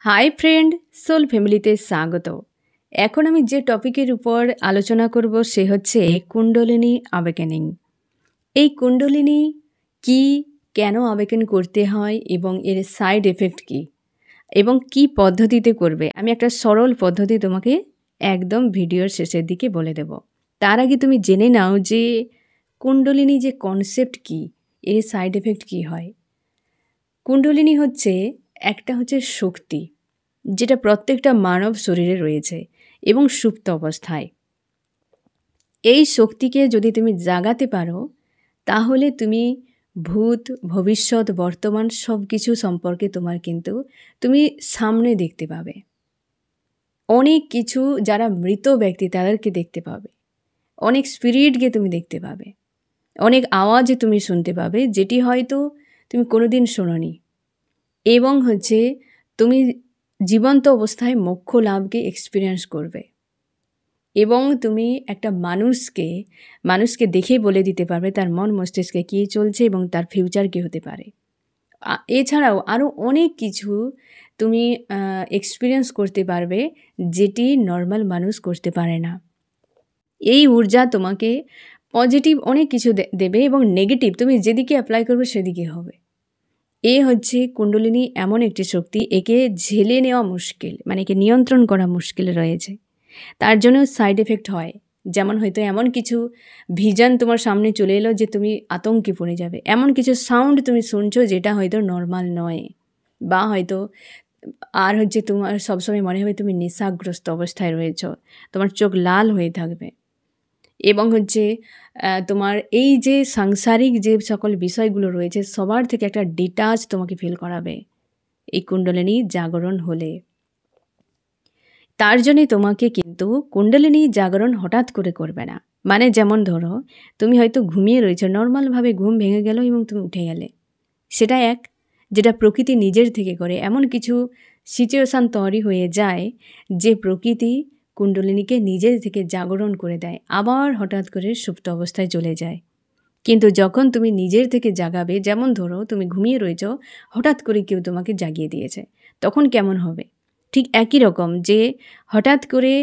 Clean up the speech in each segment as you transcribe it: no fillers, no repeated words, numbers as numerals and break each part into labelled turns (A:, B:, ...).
A: Hi friend, soul ফ্যামিলিতে স্বাগত। এখন আমি যে টপিকের উপর আলোচনা করব সে হচ্ছে কুণ্ডলিনী আওয়েকেনিং। এই কুণ্ডলিনী কি, কেন আওয়েকেন করতে হয় এবং এর সাইড এফেক্ট কি এবং কি পদ্ধতিতে করবে, আমি একটা সরল পদ্ধতি তোমাকে একদম ভিডিওর শেষের দিকে বলে দেব। তার আগে তুমি জেনে নাও যে কুণ্ডলিনী যে কনসেপ্ট কি, এর সাইড এফেক্ট কি হয়। কুণ্ডলিনী হচ্ছে একটা শক্তি যেটা প্রত্যেকটা মানব শরীরে রয়েছে এবং সুপ্ত অবস্থায়। এই শক্তিকে যদি তুমি জাগাতে পারো তাহলে তুমি ভূত, ভবিষ্যৎ, বর্তমান সব কিছু সম্পর্কে তুমি সামনে দেখতে পাবে। অনেক কিছু, যারা মৃত ব্যক্তি তাদেরকে দেখতে পাবে, অনেক স্পিরিটকে তুমি দেখতে পাবে, অনেক আওয়াজ তুমি শুনতে পাবে যেটি হয়তো তুমি কোনোদিন শোনোনি, এবং তুমি জীবন্ত অবস্থায় মোক্ষ লাভকে এক্সপিরিয়েন্স করবে এবং তুমি একটা মানুষকে দেখে বলে দিতে পারবে তার মন মস্তিষ্কে কী চলছে এবং তার ফিউচার কী হতে পারে। এছাড়াও আরও অনেক কিছু তুমি এক্সপিরিয়েন্স করতে পারবে যেটি নর্মাল মানুষ করতে পারে না। এই ঊর্জা তোমাকে পজিটিভ অনেক কিছু দেবে এবং নেগেটিভ তুমি যেদিকে অ্যাপ্লাই করবে সেদিকে হবে। কুণ্ডলিনী এমন একটি শক্তি, একে ঝেলে নেওয়া মুশকিল, মানে একে নিয়ন্ত্রণ করা মুশকিল রয়েছে। তার জন্য সাইড এফেক্ট হয়, যেমন হয়তো এমন কিছু ভিজন তোমার সামনে চলে এলো যে তুমি আতঙ্কে পড়ে যাবে, এমন কিছু সাউন্ড তুমি শুনছো যেটা হয়তো নর্মাল নয়, বা হয়তো তোমার সবসময় মনে হবে তুমি নেশাগ্রস্ত অবস্থায় রয়েছ, তোমার চোখ লাল হয়ে থাকবে এবং তোমার এই যে সাংসারিক যে সকল বিষয়গুলো রয়েছে সবার থেকে একটা ডিটাচ তোমাকে ফিল করাবে এই কুণ্ডলিনী জাগরণ হলে। তার জন্যে তোমাকে কিন্তু কুণ্ডলিনী জাগরণ হঠাৎ করে করবে না। মানে যেমন ধরো তুমি হয়তো ঘুমিয়ে রয়েছো, নর্মালভাবে ঘুম ভেঙে গেল এবং তুমি উঠে গেলে, সেটা যেটা প্রকৃতি নিজের থেকে করে। এমন কিছু সিচুয়েশান তৈরি হয়ে যায় যে প্রকৃতি কুণ্ডলিনীকে নিজের থেকে জাগরণ করে দেয়, আবার হঠাৎ করে সুপ্ত অবস্থায় চলে যায়। কিন্তু যখন তুমি নিজের থেকে জাগাবে, যেমন ধরো তুমি ঘুমিয়ে রয়েছো, হঠাৎ করে কেউ তোমাকে জাগিয়ে দিয়েছে, তখন কেমন হবে? ঠিক একই রকম, যে হঠাৎ করে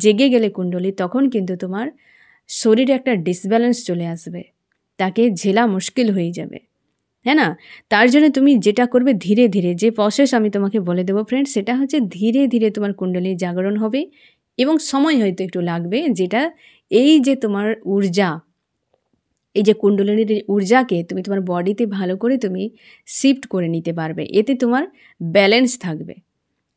A: জেগে গেলে কুণ্ডলী, তখন কিন্তু তোমার শরীরে একটা ডিসব্যালেন্স চলে আসবে, তাকে ঝেলা মুশকিল হয়ে যাবে, হ্যাঁ না? তার জন্য তুমি যেটা করবে, ধীরে ধীরে যে প্রসেস আমি তোমাকে বলে দেবো ফ্রেন্ড, সেটা ধীরে ধীরে তোমার কুণ্ডলী জাগরণ হবে এবং সময় হয়তো একটু লাগবে, যেটা এই যে তোমার ঊর্জা, এই যে কুণ্ডলিনীর ঊর্জাকে তুমি তোমার বডিতে ভালো করে তুমি শিফট করে নিতে পারবে, এতে তোমার ব্যালেন্স থাকবে।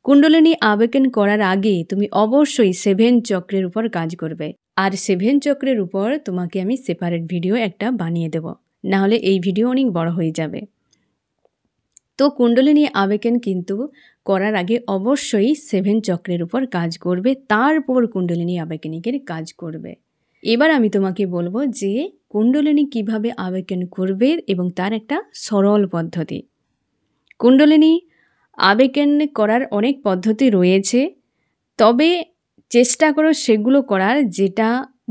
A: কুণ্ডলিনী আবেকেন করার আগে তুমি অবশ্যই 7 চক্রের উপর কাজ করবে, আর 7 চক্রের উপর তোমাকে আমি সেপারেট ভিডিও একটা বানিয়ে দেব, নাহলে এই ভিডিও অনেক বড় হয়ে যাবে। তো কুণ্ডলিনী আবেকেন কিন্তু করার আগে অবশ্যই 7 চক্রের উপর কাজ করবে, তারপর কুণ্ডলিনী আবেকেনিকের কাজ করবে। এবার আমি তোমাকে বলবো যে কুণ্ডলিনী কিভাবে আবেকেন করবে এবং তার একটা সরল পদ্ধতি। কুণ্ডলিনী আবেকেন করার অনেক পদ্ধতি রয়েছে, তবে চেষ্টা করো সেগুলো করার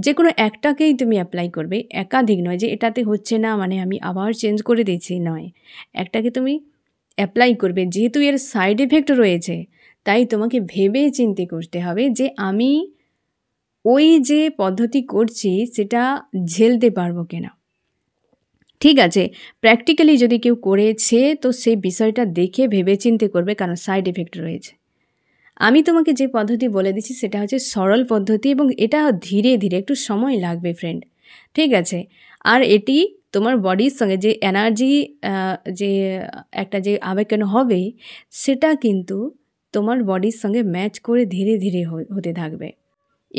A: যে কোনো একটাকেই তুমি অ্যাপ্লাই করবে, একাধিক নয়, যে এটাতে হচ্ছে না মানে আমি আবার চেঞ্জ করে দিচ্ছি, নয়, একটাকে তুমি অ্যাপ্লাই করবে। যেহেতু এর সাইড এফেক্ট রয়েছে, তাই তোমাকে ভেবে চিন্তে করতে হবে যে আমি ওই যে পদ্ধতি করছি সেটা ঝেলতে পারবো কিনা। ঠিক আছে, প্র্যাকটিক্যালি যদি কেউ করেছে তো সেই বিষয়টা দেখে ভেবেচিন্তে করবে, কারণ সাইড এফেক্ট রয়েছে। আমি তোমাকে যে পদ্ধতি বলে দিচ্ছি সেটা সরল পদ্ধতি এবং এটা ধীরে ধীরে একটু সময় লাগবে ফ্রেন্ড, ঠিক আছে। আর এটি তোমার বডির সঙ্গে যে এনার্জি, যে একটা যে আবেগন হবে, সেটা কিন্তু তোমার বডির সঙ্গে ম্যাচ করে ধীরে ধীরে হতে থাকবে।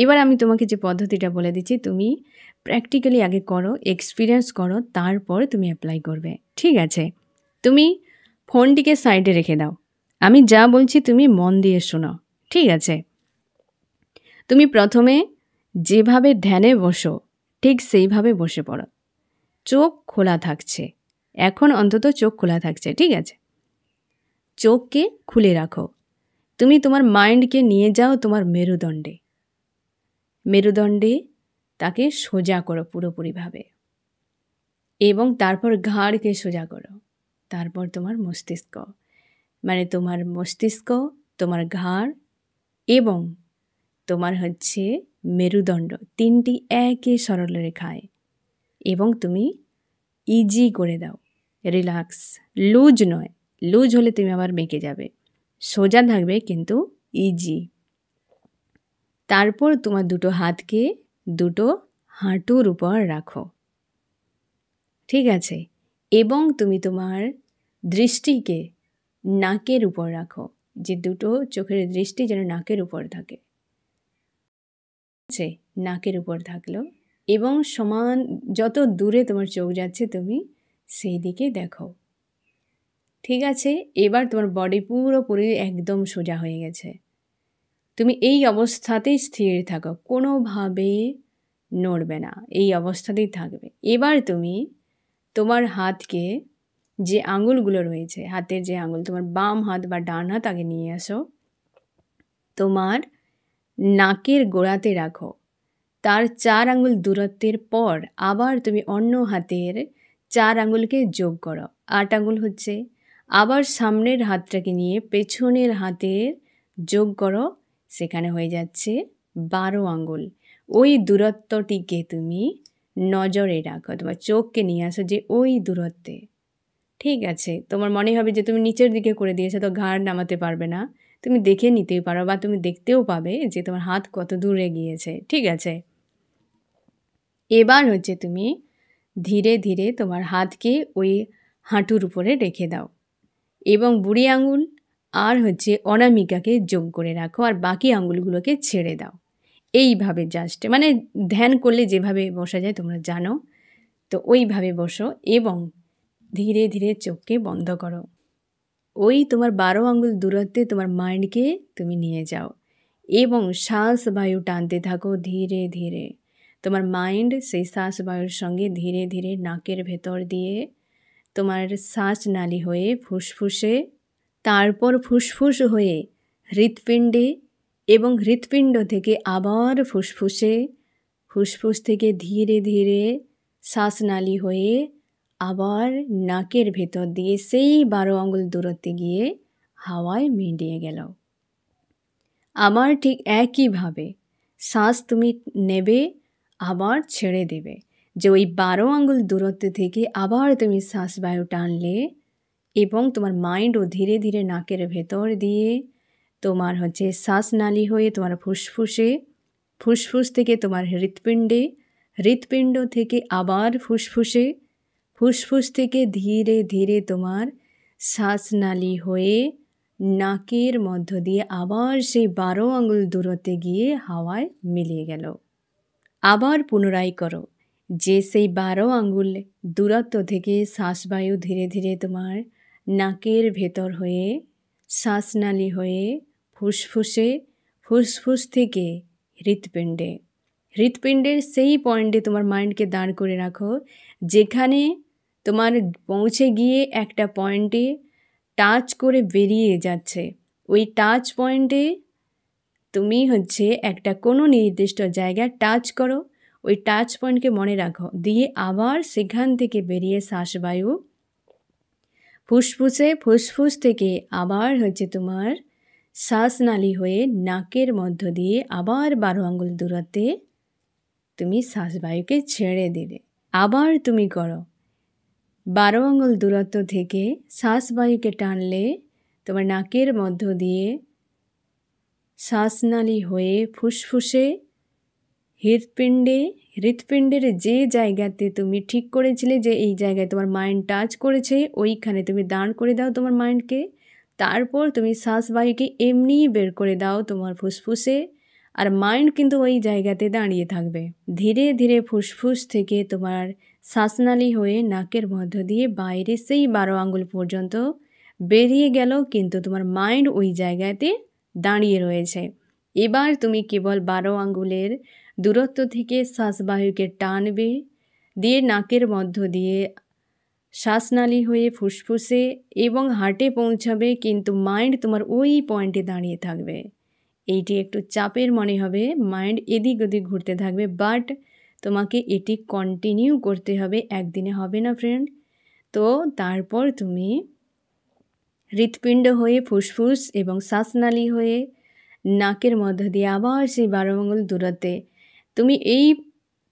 A: এবার আমি তোমাকে যে পদ্ধতিটা বলে দিচ্ছি, তুমি প্র্যাকটিক্যালি আগে করো, এক্সপিরিয়েন্স করো, তারপর তুমি অ্যাপ্লাই করবে, ঠিক আছে। তুমি ফোনটিকে সাইডে রেখে দাও, আমি যা বলছি তুমি মন দিয়ে শোনো, ঠিক আছে। তুমি প্রথমে যেভাবে ধ্যানে বসো ঠিক সেইভাবে বসে পড়ো, চোখ খোলা থাকছে, এখন অন্তত চোখ খোলা থাকছে, ঠিক আছে। চোখকে খুলে রাখো, তুমি তোমার মাইন্ডকে নিয়ে যাও তোমার মেরুদণ্ডে তাকে সোজা করো পুরোপুরিভাবে, এবং তারপর ঘাড়কে সোজা করো, তারপর তোমার মস্তিষ্ক, মানে তোমার মস্তিষ্ক তোমার ঘাড় এবং তোমার হচ্ছে মেরুদণ্ড, তিনটি একই সরলরেখায়, এবং তুমি ইজি করে দাও, রিল্যাক্স, লুজ নয়। লুজ হলে তুমি আবার বেঁকে যাবে। সোজা থাকবে কিন্তু ইজি। তারপর তোমার দুটো হাতকে দুটো হাঁটুর উপর রাখো, ঠিক আছে? এবং তুমি তোমার দৃষ্টিকে নাকের উপর রাখো, যে দুটো চোখের দৃষ্টি যেন নাকের উপর থাকে, আছে নাকের উপর থাকলো, এবং সমান যত দূরে তোমার চোখ যাচ্ছে তুমি সেই দিকে দেখো, ঠিক আছে? এবার তোমার বডি পুরোপুরি একদম সোজা হয়ে গেছে। তুমি এই অবস্থাতেই স্থির থাকো, কোনোভাবে নড়বে না, এই অবস্থাতেই থাকবে। এবার তুমি তোমার হাতকে, যে আঙুলগুলো রয়েছে হাতের, যে আঙুল, তোমার বাম হাত বা ডান হাত আগে নিয়ে আসো, তোমার নাকের গোড়াতে রাখো। তার 4 আঙুল দূরত্বের পর আবার তুমি অন্য হাতের 4 আঙুলকে যোগ করো, 8 আঙুল হচ্ছে। আবার সামনের হাতটাকে নিয়ে পেছনের হাতের যোগ করো, সেখানে হয়ে যাচ্ছে 12 আঙুল। ওই দূরত্বটিকে তুমি নজরে রাখো, তোমার চোখকে নিয়ে আসো যে ওই দূরত্বে, ঠিক আছে? তোমার মনে হবে যে তুমি নিচের দিকে করে দিয়েছো, তো ঘাড় নামাতে পারবে না। তুমি দেখে নিতেই পারো, বা তুমি দেখতেও পাবে যে তোমার হাত কত দূরে গিয়েছে, ঠিক আছে? এবার হচ্ছে তুমি ধীরে ধীরে তোমার হাতকে ওই হাঁটুর উপরে রেখে দাও, এবং বুড়ি আঙুল আর হচ্ছে অনামিকাকে যোগ করে রাখো, আর বাকি আঙুলগুলোকে ছেড়ে দাও। এইভাবে জাস্ট, মানে ধ্যান করলে যেভাবে বসা যায় তোমরা জানো, তো ওইভাবে বসো এবং ধীরে ধীরে চোখকে বন্ধ করো। ওই তোমার 12 আঙুল দূরত্বে তোমার মাইন্ডকে তুমি নিয়ে যাও এবং শ্বাস বায়ু টানতে থাকো ধীরে ধীরে। তোমার মাইন্ড সেই শ্বাস বায়ুর সঙ্গে ধীরে ধীরে নাকের ভেতর দিয়ে তোমার শ্বাসনালী হয়ে ফুসফুসে, তারপর ফুসফুস হয়ে হৃৎপিণ্ডে, এবং হৃৎপিণ্ড থেকে আবার ফুসফুসে, ফুসফুস থেকে ধীরে ধীরে শ্বাসনালী হয়ে আবার নাকের ভেতর দিয়ে সেই 12 আঙুল দূরত্বে গিয়ে হাওয়ায় মিলিয়ে গেল। আবার ঠিক একইভাবে শ্বাস তুমি নেবে, আবার ছেড়ে দেবে, যে ওই 12 আঙুল দূরত্ব থেকে আবার তুমি শ্বাস বায়ু টানলে, এবং তোমার মাইন্ডও ধীরে ধীরে নাকের ভেতর দিয়ে তোমার হচ্ছে শ্বাসনালী হয়ে তোমার ফুসফুসে, ফুসফুস থেকে তোমার হৃৎপিণ্ডে, হৃৎপিণ্ড থেকে আবার ফুসফুসে, ফুসফুস থেকে ধীরে ধীরে তোমার শ্বাসনালী হয়ে নাকের মধ্য দিয়ে আবার সেই 12 আঙুল দূরত্বে গিয়ে হাওয়ায় মিলিয়ে গেল। আবার পুনরায় করো, যে সেই 12 আঙুল দূরত্ব থেকে শ্বাসবায়ু ধীরে ধীরে তোমার নাকের ভেতর হয়ে শ্বাসনালী হয়ে ফুসফুসে, ফুসফুস থেকে হৃৎপিণ্ডে, হৃৎপিণ্ডের সেই পয়েন্টে তোমার মাইন্ডকে দাঁড় করে রাখো, যেখানে তোমার পৌঁছে গিয়ে একটা পয়েন্টে টাচ করে বেরিয়ে যাচ্ছে। ওই টাচ পয়েন্টে তুমি হচ্ছে একটা কোনো নির্দিষ্ট জায়গায় টাচ করো, ওই টাচ পয়েন্টকে মনে রাখো, দিয়ে আবার সেখান থেকে বেরিয়ে শ্বাসবায়ু ফুসফুসে, ফুসফুস থেকে আবার হচ্ছে তোমার শ্বাসনালী হয়ে নাকের মধ্য দিয়ে আবার 12 আঙুল দূরত্বে তুমি শ্বাসবায়ুকে ছেড়ে দিলে। আবার তুমি করো, 12 আঙুল দূরত্ব থেকে শ্বাসবায়ুকে টানলে তোমার নাকের মধ্য দিয়ে শ্বাসনালী হয়ে ফুসফুসে, হৃৎপিণ্ডে, হৃৎপিণ্ডের যে জায়গাতে তুমি ঠিক করেছিলে যে এই জায়গায় তোমার মাইন্ড টাচ করেছে, ওইখানে তুমি দাঁড় করে দাও তোমার মাইন্ডকে। তারপর তুমি শ্বাসবায়ুকে এমনিই বের করে দাও তোমার ফুসফুসে, আর মাইন্ড কিন্তু ওই জায়গাতে দাঁড়িয়ে থাকবে। ধীরে ধীরে ফুসফুস থেকে তোমার শ্বাসনালী হয়ে নাকের মধ্য দিয়ে বাইরে সেই 12 আঙুল পর্যন্ত বেরিয়ে গেল, কিন্তু তোমার মাইন্ড ওই জায়গাতে দাঁড়িয়ে রয়েছে। এবার তুমি কেবল 12 আঙুলের দূরত্ব থেকে শ্বাসবায়ুকে টানবে, দিয়ে নাকের মধ্য দিয়ে শ্বাসনালী হয়ে ফুসফুসে এবং হার্টে পৌঁছাবে, কিন্তু মাইন্ড তোমার ওই পয়েন্টে দাঁড়িয়ে থাকবে। এইটি একটু চাপের মনে হবে, মাইন্ড এদিক ওদিক ঘুরতে থাকবে, বাট তোমাকে এটি কন্টিনিউ করতে হবে, একদিনে হবে না ফ্রেন্ড। তো তারপর তুমি হৃৎপিণ্ড হয়ে ফুসফুস এবং শ্বাসনালী হয়ে নাকের মধ্য দিয়ে আবার সেই 12 আঙুল দূরত্বে তুমি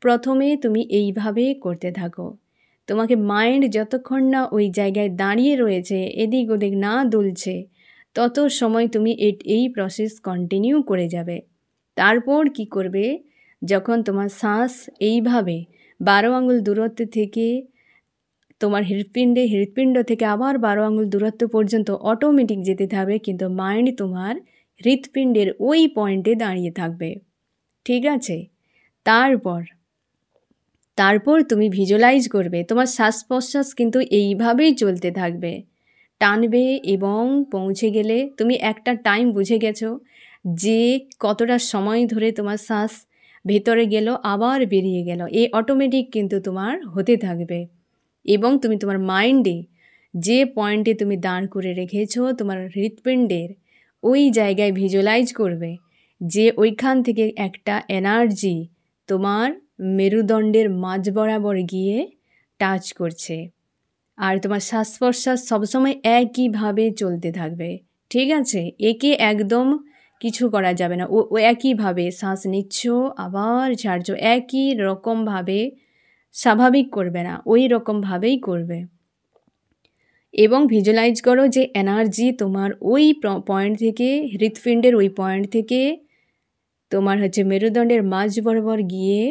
A: প্রথমে তুমি এইভাবে করতে থাকো। তোমাকে মাইন্ড যতক্ষণ না ওই জায়গায় দাঁড়িয়ে রয়েছে, এদিক ওদিক না দুলছে, তত সময় তুমি এই প্রসেস কন্টিনিউ করে যাবে। তারপর কি করবে, যখন তোমার শ্বাস এইভাবে 12 আঙুল দূরত্ব থেকে তোমার হৃৎপিণ্ড থেকে আবার 12 আঙুল দূরত্ব পর্যন্ত অটোমেটিক যেতে থাকবে, কিন্তু মাইন্ড তোমার হৃৎপিণ্ডের ওই পয়েন্টে দাঁড়িয়ে থাকবে। ঠিক আছে? তারপর তুমি ভিজুয়ালাইজ করবে তোমার শ্বাস প্রশ্বাস কিন্তু এইভাবেই চলতে থাকবে, টানবে এবং পৌঁছে গেলে তুমি একটা টাইম বুঝে গেছো যে কতটা সময় ধরে তোমার শ্বাস ভেতরে গেল আবার বেরিয়ে গেল, এই অটোমেটিক কিন্তু তোমার হতে থাকবে। এবং তুমি তোমার মাইন্ডে যে পয়েন্টে তুমি দাঁড় করে রেখেছো তোমার হৃৎপিণ্ডের ওই জায়গায় ভিজুয়ালাইজ করবে যে ওইখান থেকে একটা এনার্জি তোমার মেরুদণ্ডের মাঝ বরাবর গিয়ে টাচ করছে। আর তোমার শ্বাস প্রশ্বাস সবসময় একইভাবে চলতে থাকবে। ঠিক আছে? একে একদম কিছু করা যাবে না। ও একইভাবে শ্বাস নিচ্ছ আবার ছাড়ছো, একই রকমভাবে, স্বাভাবিক করবে না, ওই রকমভাবেই করবে। এবং ভিজুয়ালাইজ করো যে এনার্জি তোমার ওই পয়েন্ট থেকে, হৃৎপিণ্ডের ওই পয়েন্ট থেকে তোমার মেরুদণ্ডের মাঝ বরাবর গিয়ে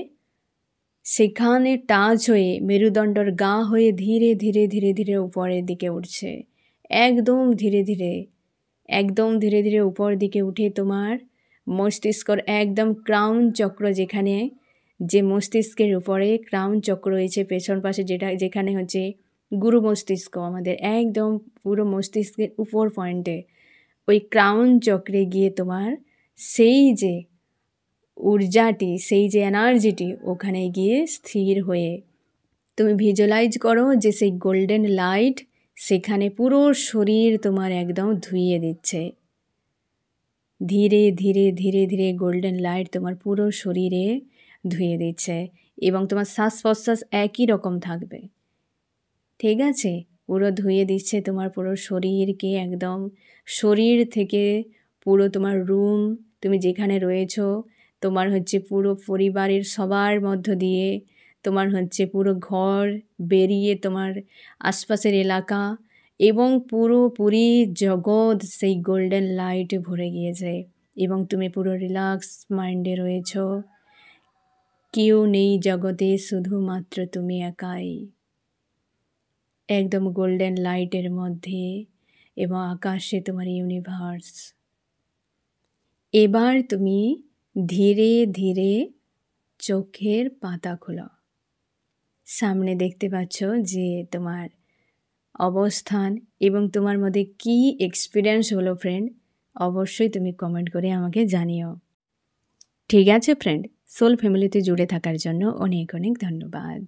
A: সেখানে টাচ হয়ে মেরুদণ্ডর গা হয়ে ধীরে ধীরে ধীরে ধীরে উপরের দিকে উঠছে। একদম ধীরে ধীরে উপর দিকে উঠে তোমার মস্তিষ্কর একদম ক্রাউন চক্র, যে মস্তিষ্কের উপরে ক্রাউন চক্র রয়েছে পেছন পাশে, যেখানে গুরু মস্তিষ্ক আমাদের, একদম পুরো মস্তিষ্কের উপর পয়েন্টে ওই ক্রাউন চক্রে গিয়ে তোমার সেই যে ঊর্জাটি, সেই যে এনার্জিটি ওখানে গিয়ে স্থির হয়ে তুমি ভিজুয়ালাইজ করো যে সেই গোল্ডেন লাইট সেখানে পুরো শরীর তোমার একদম ধুইয়ে দিচ্ছে। ধীরে ধীরে ধীরে ধীরে গোল্ডেন লাইট তোমার পুরো শরীরে ধুয়ে দিচ্ছে এবং তোমার শ্বাস প্রশ্বাস একই রকম থাকবে। ঠিক আছে? পুরো ধুয়ে দিচ্ছে তোমার পুরো শরীরকে, একদম শরীর থেকে পুরো তোমার রুম, তুমি যেখানে রয়েছো, তোমার পুরো পরিবারের সবার মধ্য দিয়ে, তোমার পুরো ঘর বেরিয়ে তোমার আশপাশের এলাকা এবং পুরোপুরি জগৎ সেই গোল্ডেন লাইটে ভরে গিয়েছে এবং তুমি পুরো রিল্যাক্স মাইন্ডে রয়েছো। কেউ নেই জগতে, শুধুমাত্র তুমি একাই, একদম গোল্ডেন লাইটের মধ্যে এবং আকাশে তোমার ইউনিভার্স। এবার তুমি ধীরে ধীরে চোখের পাতা খোলো। সামনে দেখতে পাচ্ছ যে তোমার অবস্থান এবং তোমার মধ্যে কি এক্সপিরিয়েন্স হলো ফ্রেন্ড, অবশ্যই তুমি কমেন্ট করে আমাকে জানিও। ঠিক আছে ফ্রেন্ড, সোল ফ্যামিলিতে জুড়ে থাকার জন্য অনেক অনেক ধন্যবাদ।